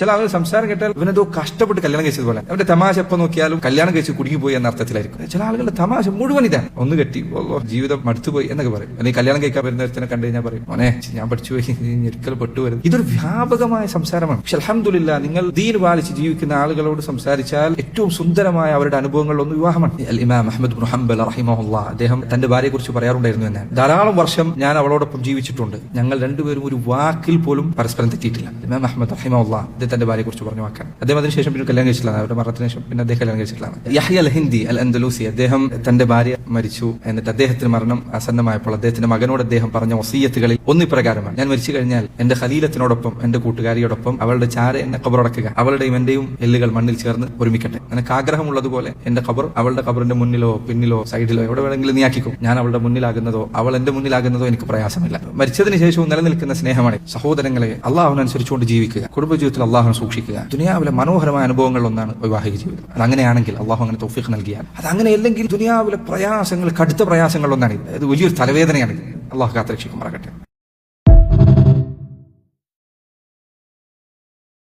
ചില ആളുകൾ സംസാരം കേട്ടാൽ ഇവനെന്തോ കഷ്ടപ്പെട്ട് കല്യാണം കഴിച്ചതുപോലെ അവന്റെ തമാശ എപ്പോൾ നോക്കിയാലും കല്യാണം കഴിച്ച് കുടുങ്ങിപ്പോയി എന്ന അർത്ഥത്തിലായിരിക്കും. ചില ആളുകളുടെ തമാശ മുഴുവൻ ഇതാണ്. ഒന്ന് കെട്ടി ജീവിതം മടുത്തുപോയി എന്നൊക്കെ പറയും. അല്ലെങ്കിൽ കല്യാണം കഴിക്കാൻ വരുന്ന ഒരുത്തനെ കണ്ടു കഴിഞ്ഞാൽ പറയും, മോനെ ഞാൻ പഠിച്ചുപോയി, ഒരിക്കൽ പെട്ടുവരുത്. ഇതൊരു വ്യാപകമായ സംസാരമാണ്. പക്ഷെ അൽഹംദുലില്ലാ, നിങ്ങൾ ദീൻ പാലിച്ച് ജീവിക്കുന്ന ആളുകളോട് സംസാരിച്ചാൽ ഏറ്റവും സുന്ദരമായ അവരുടെ അനുഭവങ്ങളിലൊന്ന് വിവാഹമാണ്. ഇമാം അഹ്മദ് ഇബ്നു ഹംബൽ റഹിമഹുല്ലാഹ് അദ്ദേഹം തന്റെ ഭാര്യയെ കുറിച്ച് പറയാറുണ്ടായിരുന്നു എന്നാണ്, ധാരാളം വർഷം ഞാൻ അവളോടൊപ്പം ജീവിച്ചിട്ടുണ്ട്, ഞങ്ങൾ രണ്ടുപേരും ഒരു വാക്കിൽ പോലും പരസ്പരം തെറ്റിയിട്ടില്ല. ഇമാം അഹ്മദ് റഹിമഹുല്ലാഹ് തന്റെ ഭാര്യയെ കുറിച്ച് പറഞ്ഞു വാക്കാൻ. അദ്ദേഹം അതിനുശേഷം പിന്നെ കല്യാണം കഴിച്ചിട്ടില്ല. അവരുടെ മരണത്തിന് ശേഷം പിന്നെ അദ്ദേഹം കല്യാണം കഴിച്ചിട്ടില്ല. യഹ്യ അൽ ഹിന്ദി അൽ അൻദലൂസി അദ്ദേഹം തന്റെ ഭാര്യ മരിച്ചു, എന്നിട്ട് അദ്ദേഹത്തിന് മരണം ആസന്നമായപ്പോൾ അദ്ദേഹത്തിന്റെ മകനോട് അദ്ദേഹം പറഞ്ഞ വസിയത്തുകളിൽ ഒന്ന് ഇപ്രകാരമാണ്: ഞാൻ മരിച്ചു കഴിഞ്ഞാൽ എന്റെ ഖലീലത്തിനോടൊപ്പം എന്റെ കൂട്ടുകാരിയോടൊപ്പം അവളുടെ ചാര എന്നെ ഖബറടക്കുക, അവളുടെയും എന്റെയും എല്ലുകൾ മണ്ണിൽ ചേർന്ന് ഒരുമിക്കട്ടെ. എനിക്ക് ആഗ്രഹമുള്ളതുപോലെ എന്റെ ഖബർ അവളുടെ ഖബറിന്റെ മുന്നിലോ പിന്നിലോ സൈഡിലോ എവിടെ വേണമെങ്കിലും നീ ആക്കിക്കും. ഞാൻ അവളുടെ മുന്നിലാകുന്നതോ അവൾ എന്റെ മുന്നിലാകുന്നതോ എനിക്ക് പ്രയാസമില്ല. മരിച്ചതിന് ശേഷവും നിലനിൽക്കുന്ന സ്നേഹമാണ്. സഹോദരങ്ങളെ, അള്ളാഹുവിനനുസരിച്ചുകൊണ്ട് ജീവിക്കുക, കുടുംബജീവിതത്തിൽ അള്ളാഹുവിനെ സൂക്ഷിക്കുക. ദുനിയാവിലെ മനോഹരമായ അനുഭവങ്ങളിലൊന്നാണ് വൈവാഹിക ജീവിതം. അതങ്ങനെയാണെങ്കിൽ അള്ളാഹു അങ്ങനെ തൗഫീഖ് നൽകിയാൽ, അതങ്ങനെയല്ലെങ്കിൽ ദുനിയാവിലെ പ്രയാസങ്ങൾ, കടുത്ത പ്രയാസങ്ങളിലൊന്നാണ് ഇത്. വലിയൊരു തലവേദനയാണ്. അള്ളാഹു കാത്തുരക്ഷിക്കുമാറാകട്ടെ.